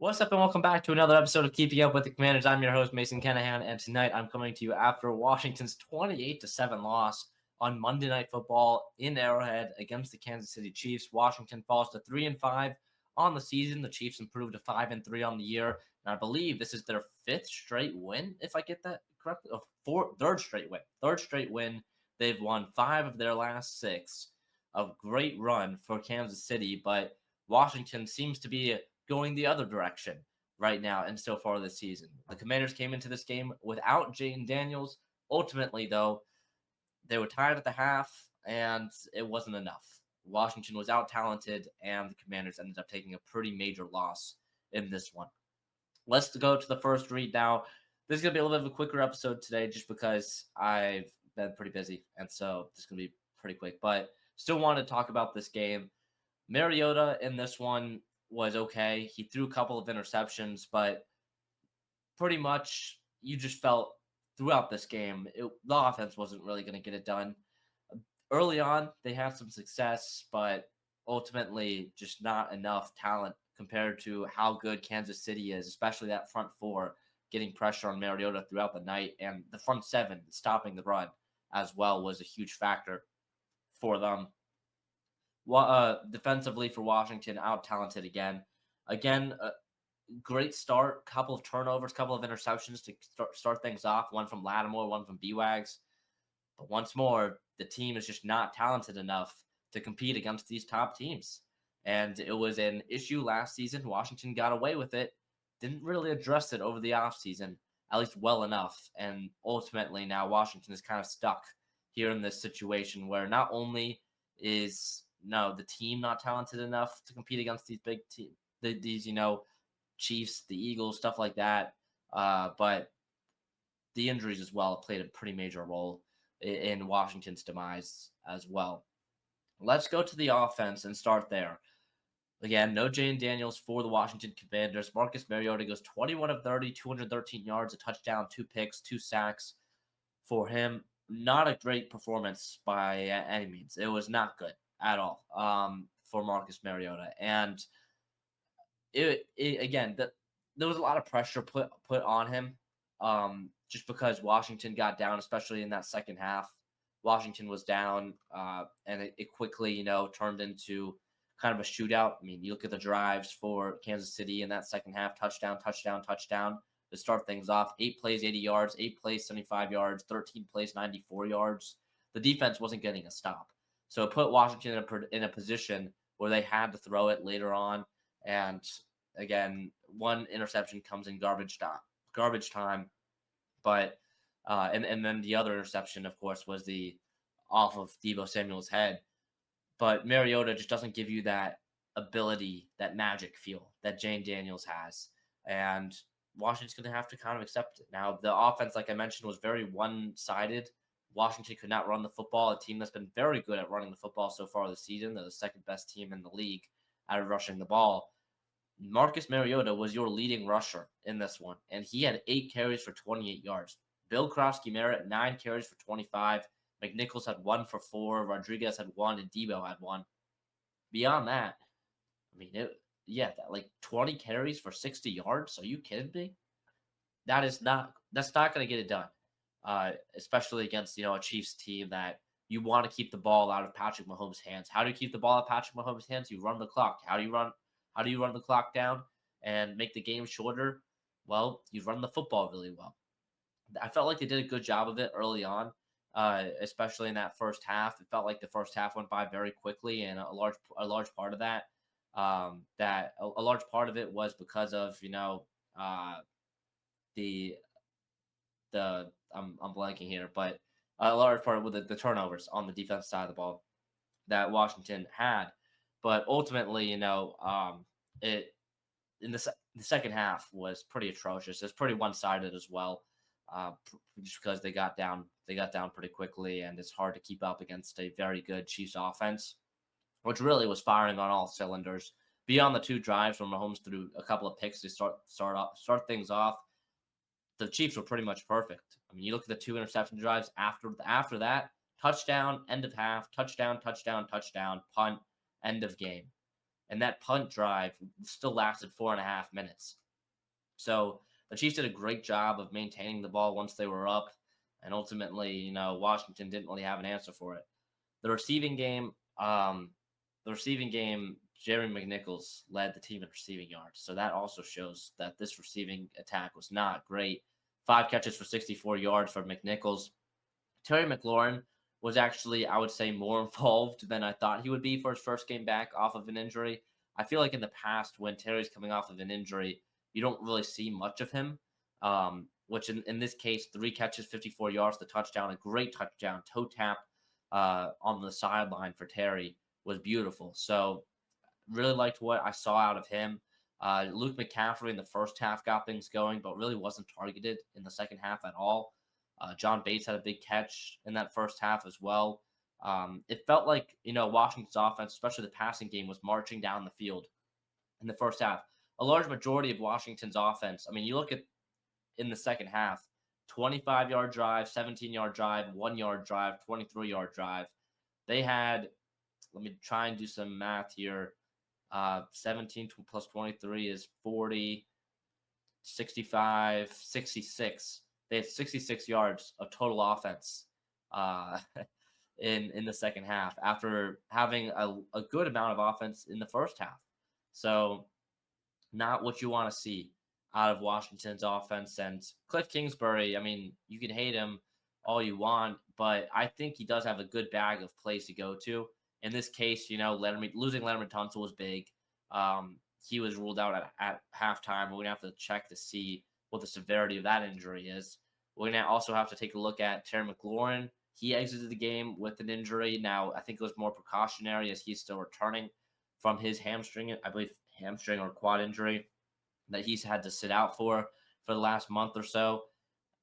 What's up, and welcome back to another episode of Keeping Up with the Commanders. I'm your host, Mason Kinnahan, and tonight I'm coming to you after Washington's 28-7 loss on Monday Night Football in Arrowhead against the Kansas City Chiefs. Washington falls to 3-5 on the season. The Chiefs improved to 5-3 on the year, and I believe this is their fifth straight win, if I get that correctly. Third straight win. They've won 5 of their last 6. A great run for Kansas City, but Washington seems to be going the other direction right now and so far this season. The Commanders came into this game without Jayden Daniels. Ultimately, though, they were tied at the half, and it wasn't enough. Washington was out-talented, and the Commanders ended up taking a pretty major loss in this one. Let's go to the first read now. This is going to be a little bit of a quicker episode today just because I've been pretty busy, and so this is going to be pretty quick. But still want to talk about this game. Mariota in this one was okay. He threw a couple of interceptions, but pretty much you just felt throughout this game, the offense wasn't really going to get it done. Early on, they had some success, but ultimately just not enough talent compared to how good Kansas City is, especially that front four getting pressure on Mariota throughout the night, and the front seven stopping the run as well was a huge factor for them. Defensively for Washington, out-talented again. Great start, couple of turnovers, couple of interceptions to start things off, one from Lattimore, one from B-Wags. But once more, the team is just not talented enough to compete against these top teams. And it was an issue last season. Washington got away with it, didn't really address it over the offseason, at least well enough. And ultimately now Washington is kind of stuck here in this situation where not only is the team not talented enough to compete against these big teams, these Chiefs, the Eagles, stuff like that. But the injuries as well played a pretty major role in Washington's demise as well. Let's go to the offense and start there. Again, no Jayden Daniels for the Washington Commanders. Marcus Mariota goes 21 of 30, 213 yards, a touchdown, 2 picks, 2 sacks for him. Not a great performance by any means. It was not good at all for Marcus Mariota. And there was a lot of pressure put on him just because Washington got down, especially in that second half. Washington was down, and it quickly, turned into kind of a shootout. I mean, you look at the drives for Kansas City in that second half, touchdown to start things off. 8 plays, 80 yards, 8 plays, 75 yards, 13 plays, 94 yards. The defense wasn't getting a stop. So it put Washington in a position where they had to throw it later on. And again, one interception comes in garbage time. But and then the other interception, of course, was the off of Deebo Samuel's head. But Mariota just doesn't give you that ability, that magic feel that Jayden Daniels has. And Washington's going to have to kind of accept it. Now, the offense, like I mentioned, was very one-sided. Washington could not run the football, a team that's been very good at running the football so far this season. They're the second best team in the league at rushing the ball. Marcus Mariota was your leading rusher in this one, and he had 8 carries for 28 yards. Bill Krosky-Merritt, 9 carries for 25. McNichols had 1 for 4. Rodriguez had 1, and Deebo had 1. Beyond that, I mean, like 20 carries for 60 yards. Are you kidding me? That's not going to get it done, especially against a Chiefs team that you want to keep the ball out of Patrick Mahomes' hands. How do you keep the ball out of Patrick Mahomes' hands? You run the clock. How do you run the clock down and make the game shorter? Well, you run the football really well. I felt like they did a good job of it early on, especially in that first half. It felt like the first half went by very quickly, and a large part of that, a large part of it was because of I'm blanking here, but a large part of the turnovers on the defense side of the ball that Washington had. But ultimately, it in the second half was pretty atrocious. It's pretty one-sided as well, just because they got down pretty quickly, and it's hard to keep up against a very good Chiefs offense, which really was firing on all cylinders. Beyond the 2 drives when Mahomes threw a couple of picks to start things off, the Chiefs were pretty much perfect. I mean, you look at the 2 interception drives after that, touchdown, end of half, touchdown, punt, end of game. and that punt drive still lasted 4.5 minutes. So the Chiefs did a great job of maintaining the ball once they were up, and ultimately, Washington didn't really have an answer for it. The receiving game, Jerry McNichols led the team in receiving yards, so that also shows that this receiving attack was not great. 5 catches for 64 yards for McNichols. Terry McLaurin was actually, I would say, more involved than I thought he would be for his first game back off of an injury. I feel like in the past, when Terry's coming off of an injury, you don't really see much of him. Which in this case, 3 catches, 54 yards, the touchdown, a great touchdown, toe tap on the sideline for Terry was beautiful. So really liked what I saw out of him. Luke McCaffrey in the first half got things going, but really wasn't targeted in the second half at all. John Bates had a big catch in that first half as well. It felt like, Washington's offense, especially the passing game, was marching down the field in the first half. A large majority of Washington's offense, I mean, you look at in the second half, 25-yard drive, 17-yard drive, 1-yard drive, 23-yard drive. They had, let me try and do some math here. 17 plus 23 is 40, 65, 66. They had 66 yards of total offense in the second half after having a good amount of offense in the first half. So not what you want to see out of Washington's offense. And Cliff Kingsbury, I mean, you can hate him all you want, but I think he does have a good bag of plays to go to. In this case, losing Letterman Tunsil was big. He was ruled out at halftime. We're going to have to check to see what the severity of that injury is. We're going to also have to take a look at Terry McLaurin. He exited the game with an injury. Now, I think it was more precautionary as he's still returning from his hamstring or quad injury that he's had to sit out for the last month or so.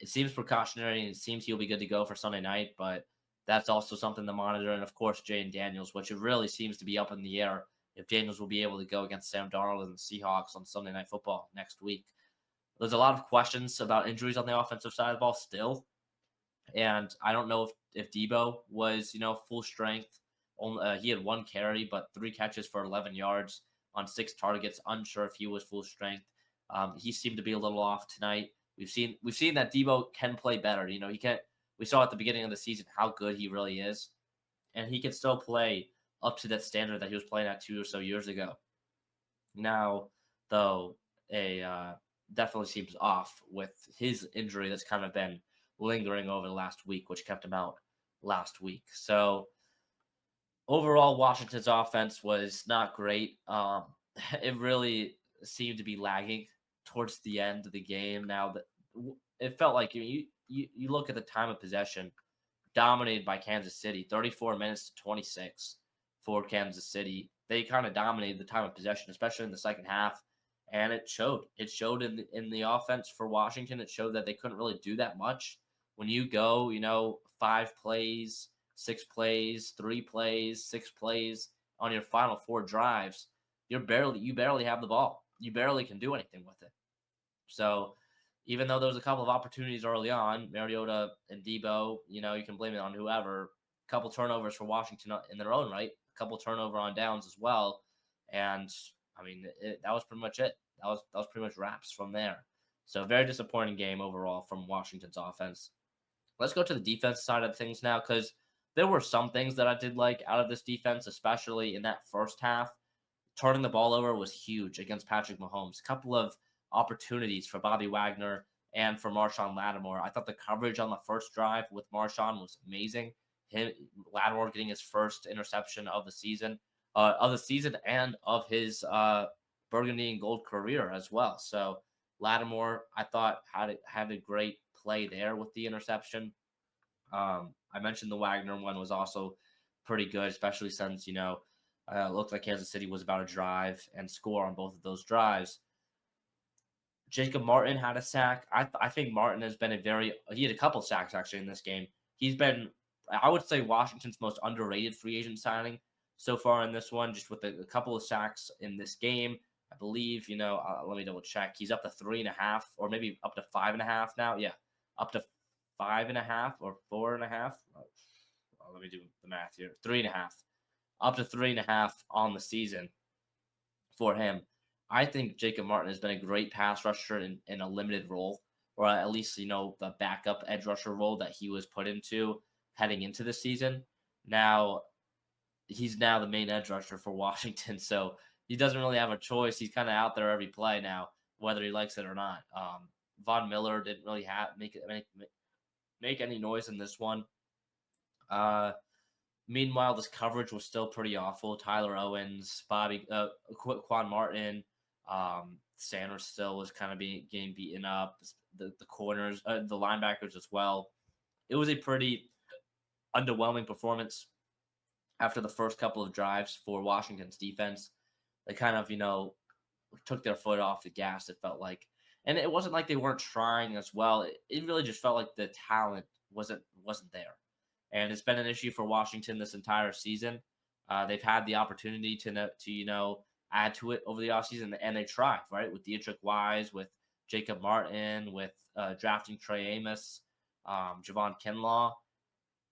It seems precautionary, and it seems he'll be good to go for Sunday night, but that's also something to monitor. And, of course, Jayden Daniels, which it really seems to be up in the air if Daniels will be able to go against Sam Darnold and the Seahawks on Sunday Night Football next week. There's a lot of questions about injuries on the offensive side of the ball still, and I don't know if Debo was, full strength. He had 1 carry, but 3 catches for 11 yards on 6 targets. Unsure if he was full strength. He seemed to be a little off tonight. We've seen that Debo can play better. He can. We saw at the beginning of the season how good he really is, and he can still play up to that standard that he was playing at 2 or so years ago. Now, though, definitely seems off with his injury that's kind of been lingering over the last week, which kept him out last week. So overall, Washington's offense was not great. It really seemed to be lagging towards the end of the game. Now that it felt like you look at the time of possession, dominated by Kansas City, 34 minutes to 26 for Kansas City. They kind of dominated the time of possession, especially in the second half, and it showed. It showed in the offense for Washington. It showed that they couldn't really do that much. When you go, 5 plays, 6 plays, 3 plays, 6 plays on your final 4 drives, you barely have the ball. You barely can do anything with it. So even though there was a couple of opportunities early on, Mariota and Debo, you can blame it on whoever. A couple turnovers for Washington in their own right, a couple turnover on downs as well, and I mean that was pretty much it. That was pretty much wraps from there. So very disappointing game overall from Washington's offense. Let's go to the defense side of things now, because there were some things that I did like out of this defense, especially in that first half. Turning the ball over was huge against Patrick Mahomes. A couple of opportunities for Bobby Wagner and for Marshawn Lattimore. I thought the coverage on the first drive with Marshawn was amazing. Lattimore getting his first interception of the season and of his burgundy and gold career as well. So Lattimore, I thought, had a great play there with the interception. I mentioned the Wagner one was also pretty good, especially since, it looked like Kansas City was about to drive and score on both of those drives. Jacob Martin had a sack. I think Martin has been he had a couple sacks actually in this game. He's been, I would say, Washington's most underrated free agent signing so far in this one, just with a couple of sacks in this game. I believe, let me double check. He's up to 3.5 or maybe up to 5.5 now. Yeah, up to 5.5 or 4.5. Let me do the math here. 3.5. Up to 3.5 on the season. for him. I think Jacob Martin has been a great pass rusher in a limited role, or at least, the backup edge rusher role that he was put into heading into the season. Now, he's now the main edge rusher for Washington, so he doesn't really have a choice. He's kind of out there every play now, whether he likes it or not. Von Miller didn't really make any noise in this one. Meanwhile, this coverage was still pretty awful. Tyler Owens, Quan Martin, Sanders still was kind of getting beaten up. The corners, the linebackers as well. It was a pretty underwhelming performance after the first couple of drives for Washington's defense. They kind of, took their foot off the gas, it felt like. And it wasn't like they weren't trying as well. It really just felt like the talent wasn't there. And it's been an issue for Washington this entire season. They've had the opportunity to add to it over the offseason, and they tried, right? With Dietrich Wise, with Jacob Martin, with drafting Trey Amos, Javon Kinlaw.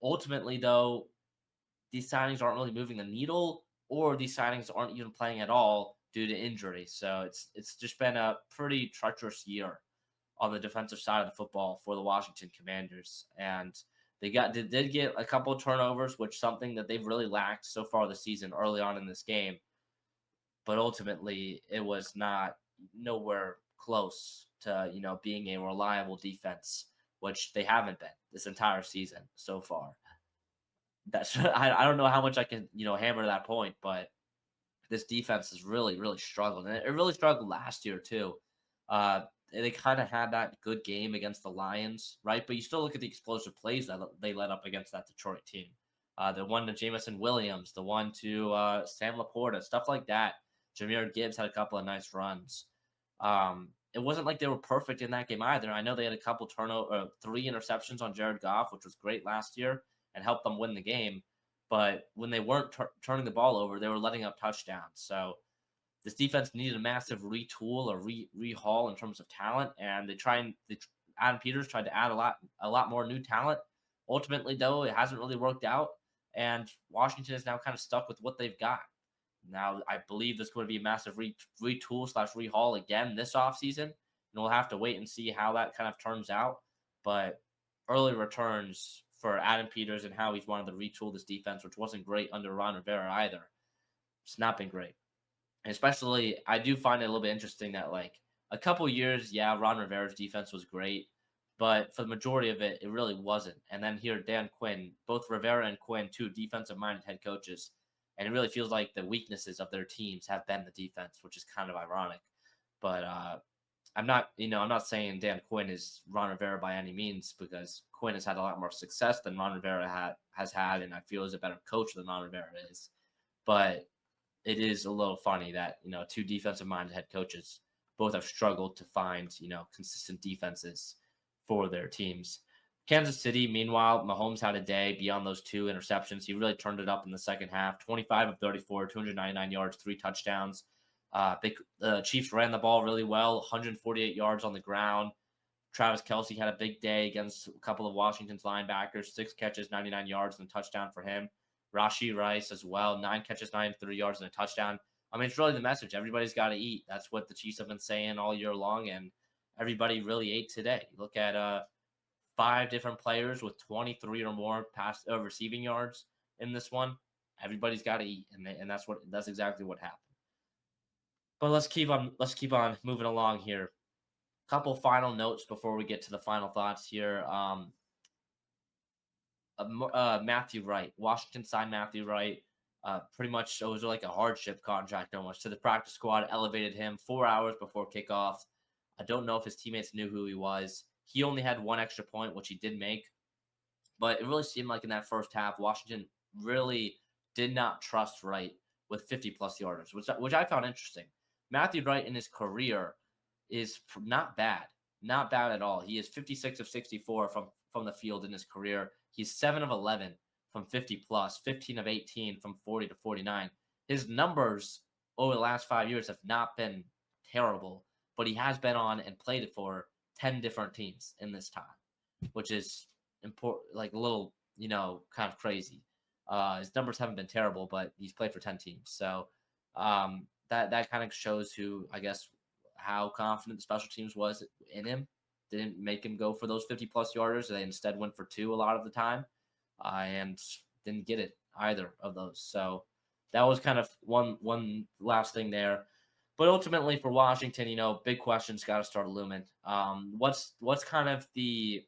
Ultimately, though, these signings aren't really moving the needle, or these signings aren't even playing at all due to injury. So it's just been a pretty treacherous year on the defensive side of the football for the Washington Commanders. And they did get a couple of turnovers, which is something that they've really lacked so far this season early on in this game. But ultimately, it was nowhere close to, being a reliable defense, which they haven't been this entire season so far. That's I don't know how much I can, hammer that point, but this defense has really, really struggled. And it really struggled last year too. They kind of had that good game against the Lions, right? But you still look at the explosive plays that they led up against that Detroit team. The one to Jameson Williams, the one to Sam Laporta, stuff like that. Jahmyr Gibbs had a couple of nice runs. It wasn't like they were perfect in that game either. I know they had a couple 3 interceptions on Jared Goff, which was great last year and helped them win the game. But when they weren't turning the ball over, they were letting up touchdowns. So this defense needed a massive retool or rehaul in terms of talent, and Adam Peters tried to add a lot more new talent. Ultimately, though, it hasn't really worked out, and Washington is now kind of stuck with what they've got. Now, I believe there's going to be a massive retool/rehaul again this offseason, and we'll have to wait and see how that kind of turns out. But early returns for Adam Peters and how he's wanted to retool this defense, which wasn't great under Ron Rivera either. It's not been great. And especially, I do find it a little bit interesting that, a couple years, Ron Rivera's defense was great, but for the majority of it, it really wasn't. And then here, Dan Quinn, both Rivera and Quinn, two defensive-minded head coaches, and it really feels like the weaknesses of their teams have been the defense, which is kind of ironic. But I'm not saying Dan Quinn is Ron Rivera by any means, because Quinn has had a lot more success than Ron Rivera has had, and I feel is a better coach than Ron Rivera is. But it is a little funny that, two defensive-minded head coaches both have struggled to find, consistent defenses for their teams. Kansas City, meanwhile, Mahomes had a day beyond those 2 interceptions. He really turned it up in the second half. 25 of 34, 299 yards, 3 touchdowns. The Chiefs ran the ball really well, 148 yards on the ground. Travis Kelce had a big day against a couple of Washington's linebackers, 6 catches, 99 yards, and a touchdown for him. Rashee Rice as well, 9 catches, 93 yards, and a touchdown. I mean, it's really the message. Everybody's got to eat. That's what the Chiefs have been saying all year long, and everybody really ate today. You look at 5 different players with 23 or more receiving yards in this one. Everybody's got to eat, and that's exactly what happened. But let's keep on moving along here. Couple final notes before we get to the final thoughts here. Matthew Wright. Washington signed Matthew Wright. Pretty much it was like a hardship contract almost to the practice squad, elevated him 4 hours before kickoff. I don't know if his teammates knew who he was. He only had 1 extra point, which he did make. But it really seemed like in that first half, Washington really did not trust Wright with 50-plus yarders, which I found interesting. Matthew Wright in his career is not bad. Not bad at all. He is 56 of 64 from the field in his career. He's 7 of 11 from 50-plus, 15 of 18 from 40 to 49. His numbers over the last 5 years have not been terrible, but he has been on and played it for 10 different teams in this time, which is important, like a little, kind of crazy. His numbers haven't been terrible, but he's played for 10 teams. So that kind of shows who, I guess, how confident the special teams was in him. Didn't make him go for those 50+ yarders. They instead went for 2 a lot of the time, and didn't get it either of those. So that was kind of one last thing there. But ultimately for Washington, big questions got to start looming. What's kind of the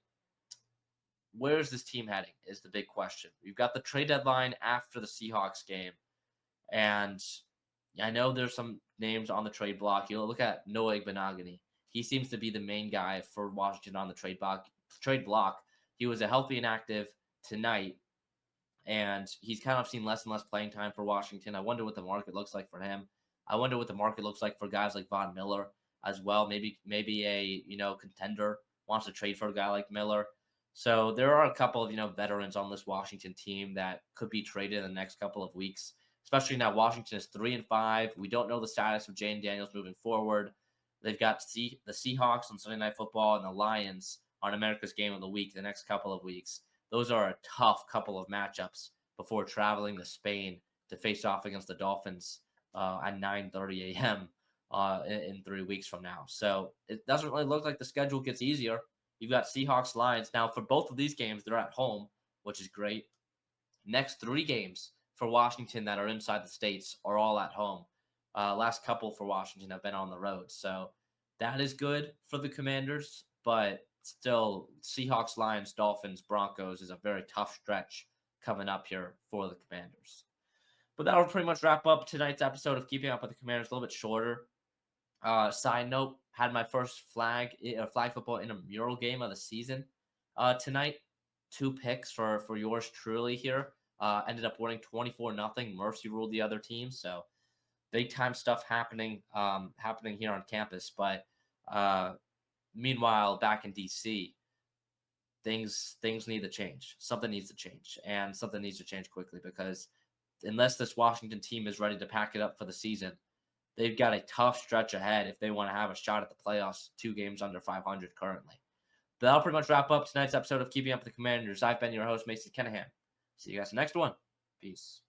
where's this team heading is the big question. We've got the trade deadline after the Seahawks game, and I know there's some names on the trade block. You look at Noah Igbenogany. He seems to be the main guy for Washington on the trade block. He was a healthy and active tonight, and he's kind of seen less and less playing time for Washington. I wonder what the market looks like for him. I wonder what the market looks like for guys like Von Miller as well. Maybe a contender wants to trade for a guy like Miller. So there are a couple of veterans on this Washington team that could be traded in the next couple of weeks. Especially now, Washington is 3-5. We don't know the status of Jane Daniels moving forward. They've got the Seahawks on Sunday Night Football and the Lions on America's Game of the Week the next couple of weeks. Those are a tough couple of matchups before traveling to Spain to face off against the Dolphins at 9:30 a.m. In 3 weeks from now. So it doesn't really look like the schedule gets easier. You've got Seahawks, Lions. Now, for both of these games, they're at home, which is great. Next 3 games for Washington that are inside the States are all at home. Last couple for Washington have been on the road. So that is good for the Commanders, but still, Seahawks, Lions, Dolphins, Broncos is a very tough stretch coming up here for the Commanders. But that'll pretty much wrap up tonight's episode of Keeping Up with the Commanders. A little bit shorter. Side note, had my first flag football in a mural game of the season tonight. 2 picks for yours truly here. Ended up winning 24-0. Mercy ruled the other team. So big time stuff happening here on campus. But meanwhile, back in DC, things need to change. Something needs to change, and something needs to change quickly, because unless this Washington team is ready to pack it up for the season, they've got a tough stretch ahead if they want to have a shot at the playoffs. 2 games under 500 currently. But that'll pretty much wrap up tonight's episode of Keeping Up with the Commanders. I've been your host, Mason Kinnahan. See you guys in the next one. Peace.